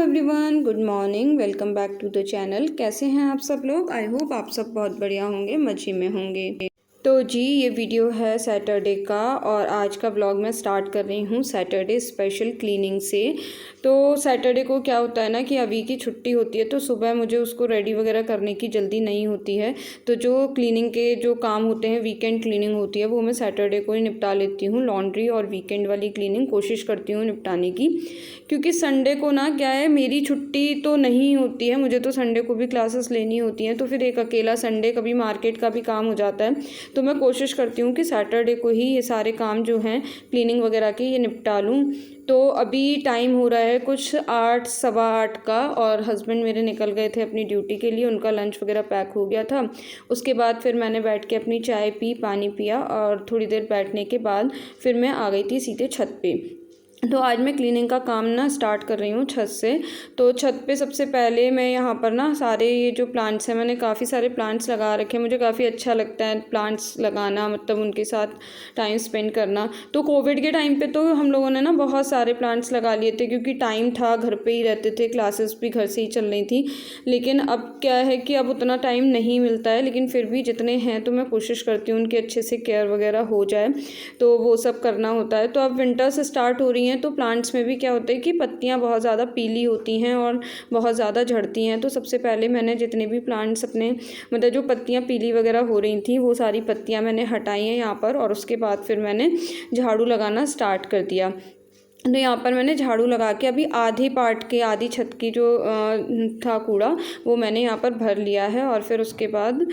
Everyone, good morning. Welcome back to the channel. कैसे हैं आप सब लोग? आई होप आप सब बहुत बढ़िया होंगे, मज़े में होंगे। तो जी, ये वीडियो है सैटरडे का और आज का व्लॉग मैं स्टार्ट कर रही हूँ सैटरडे स्पेशल क्लीनिंग से। तो सैटरडे को क्या होता है ना कि अभी की छुट्टी होती है तो सुबह मुझे उसको रेडी वगैरह करने की जल्दी नहीं होती है। तो जो क्लीनिंग के जो काम होते हैं, वीकेंड क्लीनिंग होती है, वो मैं सैटरडे को ही निपटा लेती हूँ। लॉन्ड्री और वीकेंड वाली क्लीनिंग कोशिश करती हूँ निपटाने की, क्योंकि संडे को ना क्या है, मेरी छुट्टी तो नहीं होती है, मुझे तो संडे को भी क्लासेस लेनी होती हैं। तो फिर एक अकेला संडे, कभी मार्केट का भी काम हो जाता है, तो मैं कोशिश करती हूँ कि सैटरडे को ही ये सारे काम जो हैं क्लीनिंग वगैरह के, ये निपटा लूँ। तो अभी टाइम हो रहा है कुछ 8 सवा 8 का और हस्बैंड मेरे निकल गए थे अपनी ड्यूटी के लिए। उनका लंच वगैरह पैक हो गया था। उसके बाद फिर मैंने बैठ के अपनी चाय पी, पानी पिया और थोड़ी देर बैठने के बाद फिर मैं आ गई थी सीधे छत पे। तो आज मैं क्लीनिंग का काम ना स्टार्ट कर रही हूँ छत से। तो छत पे सबसे पहले मैं यहाँ पर ना सारे ये जो प्लांट्स हैं, मैंने काफ़ी सारे प्लांट्स लगा रखे हैं। मुझे काफ़ी अच्छा लगता है प्लांट्स लगाना, मतलब उनके साथ टाइम स्पेंड करना। तो कोविड के टाइम पे तो हम लोगों ने ना बहुत सारे प्लांट्स लगा लिए थे, क्योंकि टाइम था, घर पे ही रहते थे, क्लासेस भी घर से ही चल रही थी। लेकिन अब क्या है कि अब उतना टाइम नहीं मिलता है, लेकिन फिर भी जितने हैं तो मैं कोशिश करती हूँ उनकी अच्छे से केयर वगैरह हो जाए, तो वो सब करना होता है। तो अब विंटर से स्टार्ट हो रही हैं तो प्लांट्स में भी क्या होता है कि पत्तियां बहुत ज़्यादा पीली होती हैं और बहुत ज़्यादा झड़ती हैं। तो सबसे पहले मैंने जितने भी प्लांट्स अपने, मतलब जो पत्तियां पीली वगैरह हो रही थी, वो सारी पत्तियां मैंने हटाई हैं यहाँ पर। और उसके बाद फिर मैंने झाड़ू लगाना स्टार्ट कर दिया। तो यहाँ पर मैंने झाड़ू लगा के अभी आधी पार्ट के, आधी छत की जो था कूड़ा, वो मैंने यहाँ पर भर लिया है। और फिर उसके बाद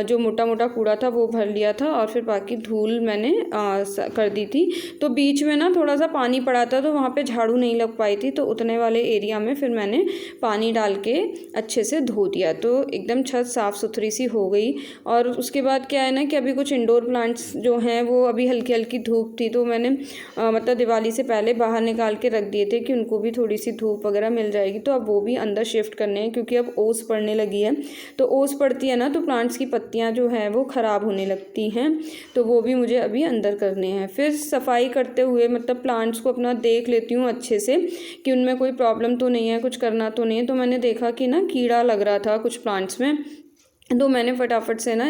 जो मोटा मोटा कूड़ा था वो भर लिया था और फिर बाकी धूल मैंने कर दी थी। तो बीच में ना थोड़ा सा पानी पड़ा था, तो वहाँ पे झाड़ू नहीं लग पाई थी, तो उतने वाले एरिया में फिर मैंने पानी डाल के अच्छे से धो दिया। तो एकदम छत साफ़ सुथरी सी हो गई। और उसके बाद क्या है ना कि अभी कुछ इंडोर प्लांट्स जो हैं वो अभी हल्की हल्की धूप थी, तो मैंने मतलब दिवाली से पहले बाहर निकाल के रख दिए थे कि उनको भी थोड़ी सी धूप वगैरह मिल जाएगी। तो अब वो भी अंदर शिफ्ट करने हैं, क्योंकि अब ओस पड़ने लगी है। तो ओस पड़ती है ना तो प्लांट्स की पत्तियां जो है वो ख़राब होने लगती हैं, तो वो भी मुझे अभी अंदर करने हैं। फिर सफाई करते हुए मतलब प्लांट्स को अपना देख लेती हूँ अच्छे से कि उनमें कोई प्रॉब्लम तो नहीं है, कुछ करना तो नहीं है। तो मैंने देखा कि ना कीड़ा लग रहा था कुछ प्लांट्स में, तो मैंने फटाफट से ना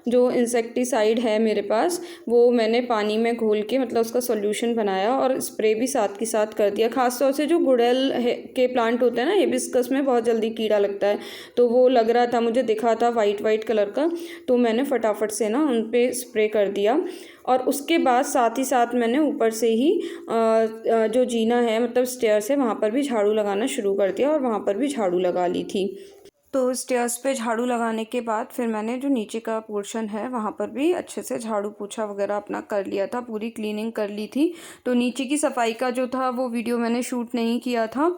जो इंसेक्टिसाइड है मेरे पास, वो मैंने पानी में घोल के मतलब उसका सॉल्यूशन बनाया और स्प्रे भी साथ के साथ कर दिया। खासतौर से जो गुड़हल के प्लांट होते हैं ना, हिबिस्कस में बहुत जल्दी कीड़ा लगता है, तो वो लग रहा था, मुझे दिखा था वाइट वाइट कलर का, तो मैंने फटाफट से ना उन पर स्प्रे कर दिया। और उसके बाद साथ ही साथ मैंने ऊपर से ही जो जीना है मतलब स्टेयर्स है, वहाँ पर भी झाड़ू लगाना शुरू कर दिया और वहाँ पर भी झाड़ू लगा ली थी। तो स्टेयर्स पे झाड़ू लगाने के बाद फिर मैंने जो नीचे का पोर्शन है वहाँ पर भी अच्छे से झाड़ू पोछा वगैरह अपना कर लिया था, पूरी क्लीनिंग कर ली थी। तो नीचे की सफाई का जो था वो वीडियो मैंने शूट नहीं किया था,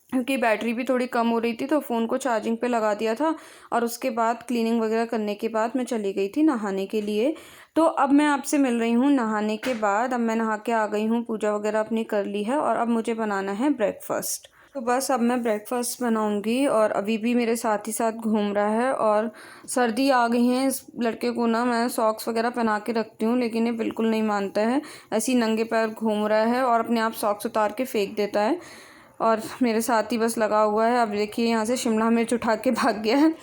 क्योंकि बैटरी भी थोड़ी कम हो रही थी, तो फ़ोन को चार्जिंग पे लगा दिया था। और उसके बाद क्लीनिंग वगैरह करने के बाद मैं चली गई थी नहाने के लिए। तो अब मैं आपसे मिल रही हूँ नहाने के बाद। अब मैं नहा के आ गई हूँ, पूजा वगैरह अपनी कर ली है और अब मुझे बनाना है ब्रेकफास्ट। तो बस अब मैं ब्रेकफास्ट बनाऊंगी। और अभी भी मेरे साथ ही साथ घूम रहा है और सर्दी आ गई है इस लड़के को ना। मैं सॉक्स वगैरह पहना के रखती हूँ, लेकिन ये बिल्कुल नहीं मानता है, ऐसे ही नंगे पैर घूम रहा है और अपने आप सॉक्स उतार के फेंक देता है और मेरे साथ ही बस लगा हुआ है। अब देखिए यहाँ से शिमला मिर्च उठा के भाग गया है।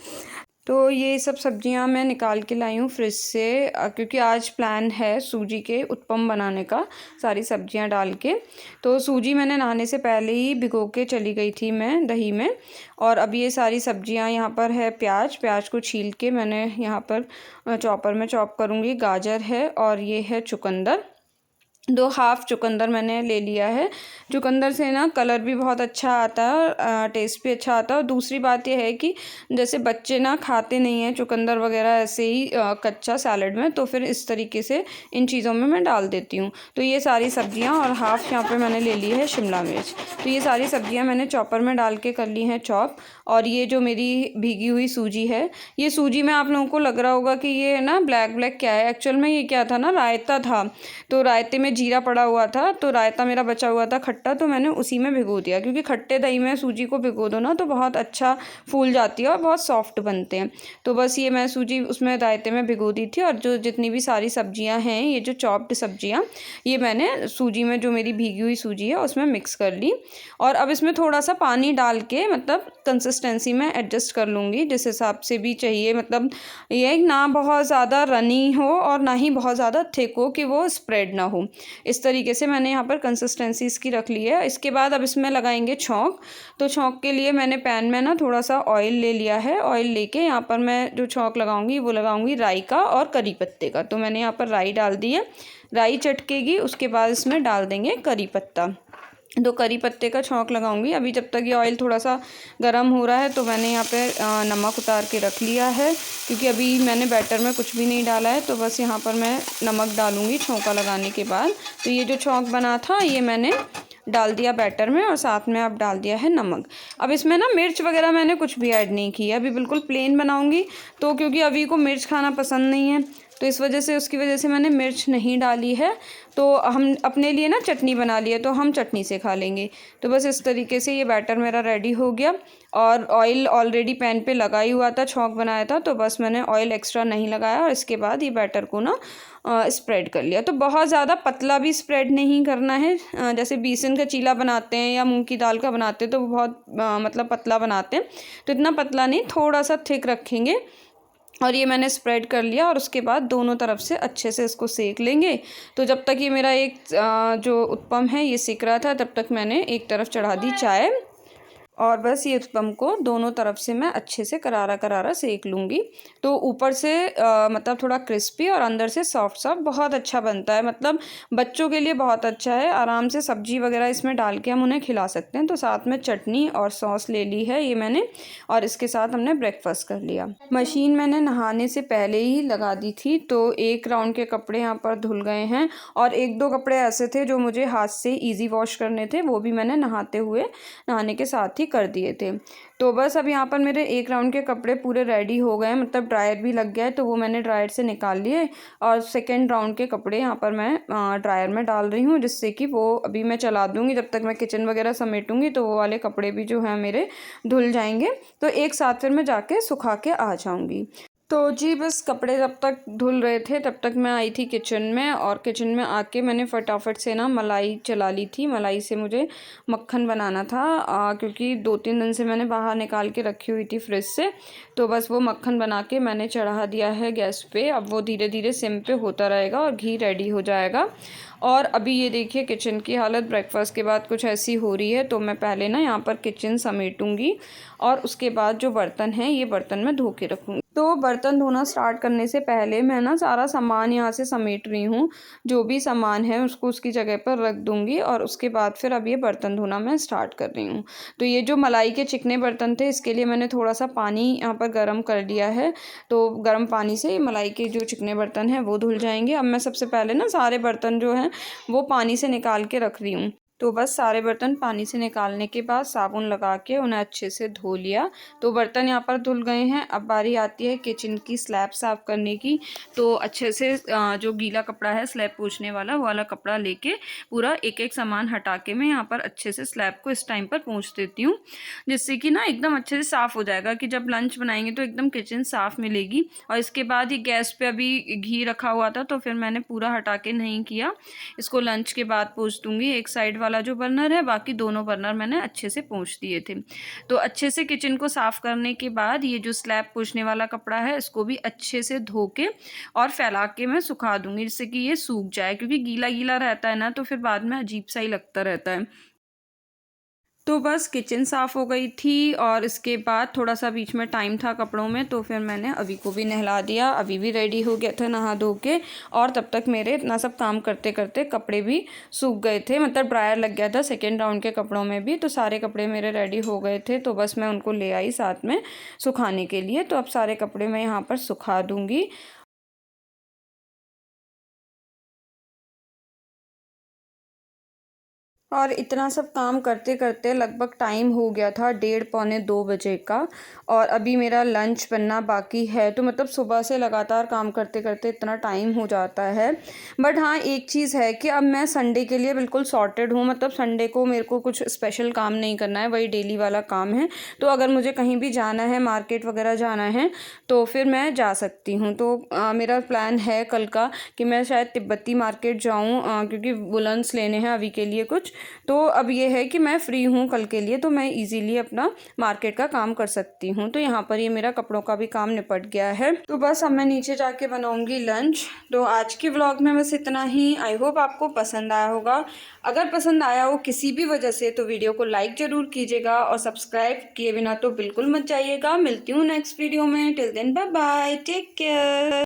तो ये सब सब्जियां मैं निकाल के लाई हूँ फ्रिज से, क्योंकि आज प्लान है सूजी के उत्पम बनाने का, सारी सब्जियां डाल के। तो सूजी मैंने नहाने से पहले ही भिगो के चली गई थी मैं दही में। और अब ये सारी सब्जियां यहाँ पर है, प्याज को छील के मैंने यहाँ पर चॉपर में चॉप करूँगी। गाजर है और ये है चुकंदर, 2 हाफ चुकंदर मैंने ले लिया है। चुकंदर से ना कलर भी बहुत अच्छा आता है और टेस्ट भी अच्छा आता है। और दूसरी बात यह है कि जैसे बच्चे ना खाते नहीं हैं चुकंदर वगैरह ऐसे ही कच्चा सैलड में, तो फिर इस तरीके से इन चीज़ों में मैं डाल देती हूँ। तो ये सारी सब्जियाँ और हाफ यहाँ पे मैंने ले ली है शिमला मिर्च। तो ये सारी सब्जियाँ मैंने चॉपर में डाल के कर ली हैं चॉप। और ये जो मेरी भीगी हुई सूजी है, ये सूजी में आप लोगों को लग रहा होगा कि ये ना ब्लैक ब्लैक क्या है, एक्चुअल में ये क्या था ना, रायता था। तो रायते में जीरा पड़ा हुआ था, तो रायता मेरा बचा हुआ था खट्टा, तो मैंने उसी में भिगो दिया, क्योंकि खट्टे दही में सूजी को भिगो दो ना तो बहुत अच्छा फूल जाती है और बहुत सॉफ्ट बनते हैं। तो बस ये मैं सूजी उसमें रायते में भिगो दी थी, और जो जितनी भी सारी सब्जियां हैं, ये जो चॉप्ड सब्जियां, ये मैंने सूजी में, जो मेरी भीगी हुई सूजी है उसमें मिक्स कर ली। और अब इसमें थोड़ा सा पानी डाल के मतलब कंसिस्टेंसी में एडजस्ट कर लूँगी जिस हिसाब से भी चाहिए। मतलब ये ना बहुत ज़्यादा रनी हो और ना ही बहुत ज़्यादा थिक हो कि वो स्प्रेड ना हो। इस तरीके से मैंने यहाँ पर कंसिस्टेंसी इसकी रख ली है। इसके बाद अब इसमें लगाएंगे छौंक। तो छौंक के लिए मैंने पैन में ना थोड़ा सा ऑयल ले लिया है। ऑयल लेके यहाँ पर मैं जो छौंक लगाऊंगी वो लगाऊंगी राई का और करी पत्ते का। तो मैंने यहाँ पर राई डाल दी है, राई चटकेगी, उसके बाद इसमें डाल देंगे करी पत्ता। तो करी पत्ते का छौंक लगाऊंगी। अभी जब तक ये ऑयल थोड़ा सा गर्म हो रहा है तो मैंने यहाँ पे नमक उतार के रख लिया है, क्योंकि अभी मैंने बैटर में कुछ भी नहीं डाला है। तो बस यहाँ पर मैं नमक डालूंगी छौंका लगाने के बाद। तो ये जो छौंक बना था ये मैंने डाल दिया बैटर में, और साथ में अब डाल दिया है नमक। अब इसमें ना मिर्च वगैरह मैंने कुछ भी ऐड नहीं किया, अभी बिल्कुल प्लेन बनाऊंगी। तो क्योंकि अभी को मिर्च खाना पसंद नहीं है, तो इस वजह से, उसकी वजह से मैंने मिर्च नहीं डाली है। तो हम अपने लिए ना चटनी बना ली है, तो हम चटनी से खा लेंगे। तो बस इस तरीके से ये बैटर मेरा रेडी हो गया, और ऑयल ऑलरेडी पैन पे लगा ही हुआ था, छौंक बनाया था, तो बस मैंने ऑयल एक्स्ट्रा नहीं लगाया, और इसके बाद ये बैटर को ना स्प्रेड कर लिया। तो बहुत ज़्यादा पतला भी स्प्रेड नहीं करना है। जैसे बेसन का चीला बनाते हैं या मूंग की दाल का बनाते हैं तो वो बहुत मतलब पतला बनाते हैं, तो इतना पतला नहीं, थोड़ा सा थिक रखेंगे। और ये मैंने स्प्रेड कर लिया, और उसके बाद दोनों तरफ से अच्छे से इसको सेक लेंगे। तो जब तक ये मेरा एक जो उत्पम है ये सेक रहा था, तब तक मैंने एक तरफ चढ़ा दी चाय, और बस ये उत्पम को दोनों तरफ से मैं अच्छे से करारा करारा सेक लूँगी। तो ऊपर से मतलब थोड़ा क्रिस्पी और अंदर से सॉफ्ट सॉफ्ट बहुत अच्छा बनता है। मतलब बच्चों के लिए बहुत अच्छा है, आराम से सब्जी वगैरह इसमें डाल के हम उन्हें खिला सकते हैं। तो साथ में चटनी और सॉस ले ली है ये मैंने, और इसके साथ हमने ब्रेकफास्ट कर लिया। मशीन मैंने नहाने से पहले ही लगा दी थी, तो एक राउंड के कपड़े यहाँ पर धुल गए हैं, और एक दो कपड़े ऐसे थे जो मुझे हाथ से ईजी वॉश करने थे, वो भी मैंने नहाने के साथ ही कर दिए थे। तो बस अब यहाँ पर मेरे एक राउंड के कपड़े पूरे रेडी हो गए, मतलब ड्रायर भी लग गया है, तो वो मैंने ड्रायर से निकाल लिए, और सेकेंड राउंड के कपड़े यहाँ पर मैं ड्रायर में डाल रही हूँ, जिससे कि वो अभी मैं चला दूँगी। जब तक मैं किचन वगैरह समेटूँगी तो वो वाले कपड़े भी जो हैं मेरे धुल जाएंगे, तो एक साथ फिर मैं जाके सुखा के आ जाऊँगी। तो जी बस कपड़े जब तक धुल रहे थे तब तक मैं आई थी किचन में, और किचन में आके मैंने फटाफट से ना मलाई चला ली थी। मलाई से मुझे मक्खन बनाना था, क्योंकि 2-3 दिन से मैंने बाहर निकाल के रखी हुई थी फ्रिज से। तो बस वो मक्खन बना के मैंने चढ़ा दिया है गैस पे। अब वो धीरे धीरे सिम पे होता रहेगा और घी रेडी हो जाएगा। और अभी ये देखिए किचन की हालत ब्रेकफास्ट के बाद कुछ ऐसी हो रही है, तो मैं पहले ना यहाँ पर किचन समेटूंगी, और उसके बाद जो बर्तन हैं ये बर्तन मैं धो के रखूँगी। तो बर्तन धोना स्टार्ट करने से पहले मैं ना सारा सामान यहाँ से समेट रही हूँ। जो भी सामान है उसको उसकी जगह पर रख दूँगी, और उसके बाद फिर अब ये बर्तन धोना मैं स्टार्ट कर रही हूँ। तो ये जो मलाई के चिकने बर्तन थे, इसके लिए मैंने थोड़ा सा पानी यहाँ पर गर्म कर लिया है। तो गर्म पानी से मलाई के जो चिकने बर्तन हैं वो धुल जाएंगे। अब मैं सबसे पहले ना सारे बर्तन जो हैं वो पानी से निकाल के रख रही हूँ। तो बस सारे बर्तन पानी से निकालने के बाद साबुन लगा के उन्हें अच्छे से धो लिया। तो बर्तन यहाँ पर धुल गए हैं। अब बारी आती है किचन की स्लैब साफ़ करने की। तो अच्छे से जो गीला कपड़ा है स्लैब पोंछने वाला, वो वाला कपड़ा लेके पूरा एक एक सामान हटा के मैं यहाँ पर अच्छे से स्लैब को इस टाइम पर पोंछ देती हूँ, जिससे कि ना एकदम अच्छे से साफ़ हो जाएगा, कि जब लंच बनाएंगे तो एकदम किचन साफ़ मिलेगी। और इसके बाद ये गैस पे अभी घी रखा हुआ था, तो फिर मैंने पूरा हटा के नहीं किया, इसको लंच के बाद पोंछ दूँगी। एक साइड वाला जो बर्नर है, बाकी दोनों बर्नर मैंने अच्छे से पोंछ दिए थे। तो अच्छे से किचन को साफ़ करने के बाद ये जो स्लैब पोंछने वाला कपड़ा है इसको भी अच्छे से धो के और फैला के मैं सुखा दूँगी, जिससे कि ये सूख जाए, क्योंकि गीला गीला रहता है ना तो फिर बाद में अजीब सा ही लगता रहता है। तो बस किचन साफ़ हो गई थी, और इसके बाद थोड़ा सा बीच में टाइम था कपड़ों में, तो फिर मैंने अभी को भी नहला दिया। अभी भी रेडी हो गया था नहा धो के, और तब तक मेरे इतना सब काम करते करते कपड़े भी सूख गए थे, मतलब ड्रायर लग गया था सेकेंड राउंड के कपड़ों में भी। तो सारे कपड़े मेरे रेडी हो गए थे, तो बस मैं उनको ले आई साथ में सुखाने के लिए। तो अब सारे कपड़े मैं यहाँ पर सुखा दूँगी। और इतना सब काम करते करते लगभग टाइम हो गया था 1:30 पौने 2 बजे का। और अभी मेरा लंच बनना बाकी है। तो मतलब सुबह से लगातार काम करते करते इतना टाइम हो जाता है। बट हाँ, एक चीज़ है कि अब मैं संडे के लिए बिल्कुल सॉर्टेड हूँ। मतलब संडे को मेरे को कुछ स्पेशल काम नहीं करना है, वही डेली वाला काम है। तो अगर मुझे कहीं भी जाना है, मार्केट वगैरह जाना है, तो फिर मैं जा सकती हूँ। तो मेरा प्लान है कल का कि मैं शायद तिब्बती मार्केट जाऊँ, क्योंकि वुलन्स लेने हैं अभी के लिए कुछ। तो अब ये है कि मैं फ्री हूँ कल के लिए, तो मैं इजीली अपना मार्केट का काम कर सकती हूँ। तो यहाँ पर ये मेरा कपड़ों का भी काम निपट गया है। तो बस अब मैं नीचे जाके बनाऊँगी लंच। तो आज की व्लॉग में बस इतना ही। आई होप आपको पसंद आया होगा। अगर पसंद आया हो किसी भी वजह से तो वीडियो को लाइक ज़रूर कीजिएगा और सब्सक्राइब किए बिना तो बिल्कुल मत जाइएगा। मिलती हूँ नेक्स्ट वीडियो में। Till then bye bye, take care.